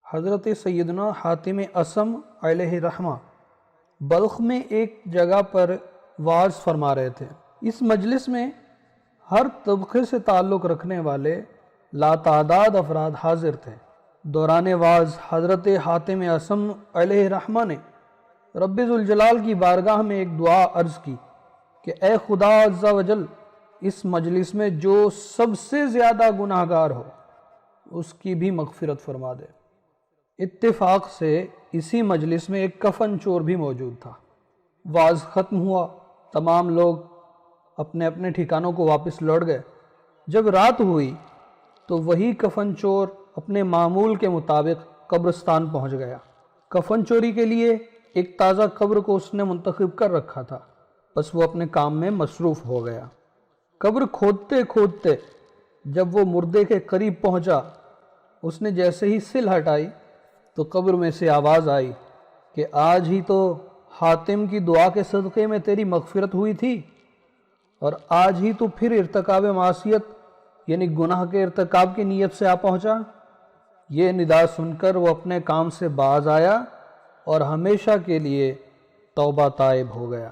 حضرت سیدنا حاتم اصم علیہ رحمہ بلخ میں ایک جگہ پر وعظ فرما رہے تھے۔ اس مجلس میں ہر طبقے سے تعلق رکھنے والے لاتعداد افراد حاضر تھے۔ دوران وعظ حضرت حاتم اصم علیہ رحمہ نے رب ذوالجلال کی بارگاہ میں ایک دعا عرض کی کہ اے خدا عز و جل، اس مجلس میں جو سب سے زیادہ گناہگار ہو اس کی بھی مغفرت فرما دے۔ اتفاق سے اسی مجلس میں ایک کفن چور بھی موجود تھا۔ وعظ ختم ہوا، تمام لوگ اپنے اپنے ٹھکانوں کو واپس لوٹ گئے۔ جب رات ہوئی تو وہی کفن چور اپنے معمول کے مطابق قبرستان پہنچ گیا۔ کفن چوری کے لیے ایک تازہ قبر کو اس نے منتخب کر رکھا تھا، بس وہ اپنے کام میں مصروف ہو گیا۔ قبر کھودتے کھودتے جب وہ مردے کے قریب پہنچا، اس نے جیسے ہی سل ہٹائی تو قبر میں سے آواز آئی کہ آج ہی تو حاتم کی دعا کے صدقے میں تیری مغفرت ہوئی تھی، اور آج ہی تو پھر ارتکاب معصیت یعنی گناہ کے ارتکاب کی نیت سے آ پہنچا۔ یہ ندا سن کر وہ اپنے کام سے باز آیا اور ہمیشہ کے لیے توبہ تائب ہو گیا۔